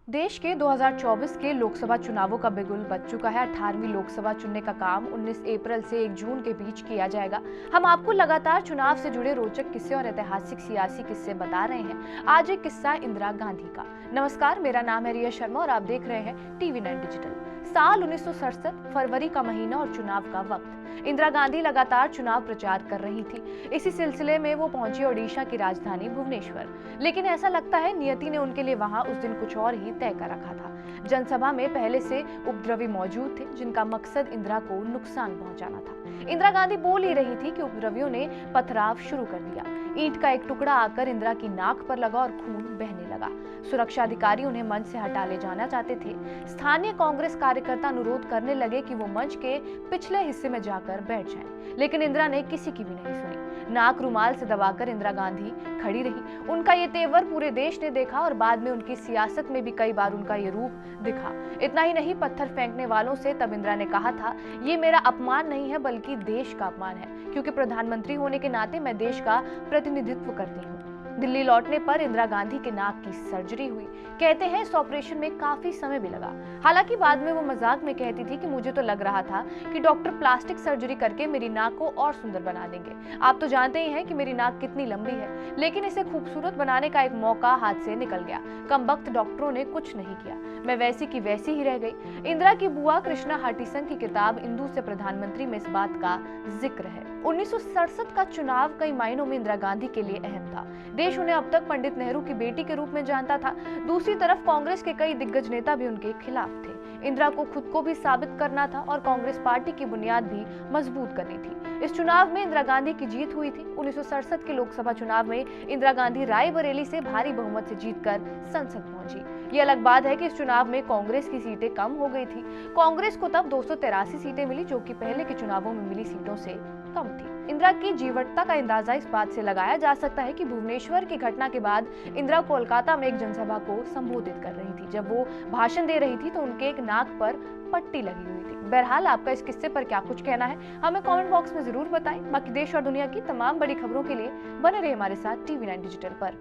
देश के 2024 के लोकसभा चुनावों का बिगुल बज चुका है। 18वीं लोकसभा चुनने का काम 19 अप्रैल से 1 जून के बीच किया जाएगा। हम आपको लगातार चुनाव से जुड़े रोचक किस्से और ऐतिहासिक सियासी किस्से बता रहे हैं। आज एक किस्सा इंदिरा गांधी का। नमस्कार, मेरा नाम है रिया शर्मा और आप देख रहे हैं TV9 डिजिटल। साल 1967, फरवरी का महीना और चुनाव का वक्त। इंदिरा गांधी लगातार चुनाव प्रचार कर रही थी। इसी सिलसिले में वो पहुंची ओडिशा की राजधानी भुवनेश्वर। लेकिन ऐसा लगता है नियति ने उनके लिए वहां उस दिन कुछ और ही तय कर रखा था। जनसभा में पहले से उपद्रवी मौजूद थे, जिनका मकसद इंदिरा को नुकसान पहुंचाना था। इंदिरा गांधी बोल ही रही थी कि उपद्रवियों ने पथराव शुरू कर दिया। ईंट का एक टुकड़ा आकर इंदिरा की नाक पर लगा और खून बहने लगा। सुरक्षा अधिकारी उन्हें मंच से हटा ले जाना चाहते थे। स्थानीय कांग्रेस कार्यकर्ता अनुरोध करने लगे कि वो मंच के पिछले हिस्से में जाकर बैठ जाएं, लेकिन इंदिरा ने किसी की भी नहीं सुनी। नाक रुमाल से दबाकर इंदिरा गांधी खड़ी रही। उनका ये तेवर पूरे देश ने देखा और बाद में उनकी सियासत में भी कई बार उनका ये रूप दिखा। इतना ही नहीं, पत्थर फेंकने वालों से तब इंदिरा ने कहा था, ये मेरा अपमान नहीं है बल्कि देश का अपमान है, क्योंकि प्रधानमंत्री होने के नाते मैं देश का प्रतिनिधित्व करती हूँ। दिल्ली लौटने पर इंदिरा गांधी के नाक की सर्जरी हुई। कहते हैं इस ऑपरेशन में काफी समय भी लगा। हालांकि बाद में वो मजाक में कहती थी कि मुझे तो लग रहा था कि डॉक्टर प्लास्टिक सर्जरी करके मेरी नाक को और सुंदर बना देंगे। आप तो जानते ही हैं कि मेरी नाक कितनी लंबी है, लेकिन इसे खूबसूरत बनाने का एक मौका हाथ से निकल गया। कमबख्त डॉक्टरों ने कुछ नहीं किया, मैं वैसी की वैसी ही रह गई। इंदिरा की बुआ कृष्णा हटिसन की किताब इंदु से प्रधानमंत्री में इस बात का जिक्र है। 1967 का चुनाव कई मायनों में इंदिरा गांधी के लिए अहम था। देश उन्हें अब तक पंडित नेहरू की बेटी के रूप में जानता था। दूसरी तरफ कांग्रेस के कई दिग्गज नेता भी उनके खिलाफ थे। इंदिरा को खुद को भी साबित करना था और कांग्रेस पार्टी की बुनियाद भी मजबूत करनी थी। इस चुनाव में इंदिरा गांधी की जीत हुई थी। 1967 के लोकसभा चुनाव में इंदिरा गांधी रायबरेली से भारी बहुमत से जीतकर संसद पहुंची। ये अलग बात है कि इस चुनाव में कांग्रेस की सीटें कम हो गई थी। कांग्रेस को तब 283 सीटें मिली, जो कि पहले के चुनावों में मिली सीटों से कम थी। इंदिरा की जीवटता का अंदाजा इस बात से लगाया जा सकता है कि भुवनेश्वर की घटना के बाद इंदिरा कोलकाता में एक जनसभा को संबोधित कर रही थी। जब वो भाषण दे रही थी तो उनके एक नाक पर पट्टी लगी हुई थी। बहरहाल, आपका इस किस्से पर क्या कुछ कहना है, हमें कमेंट बॉक्स में जरूर बताएं। बाकी देश और दुनिया की तमाम बड़ी खबरों के लिए बने रहिए हमारे साथ TV9 डिजिटल पर।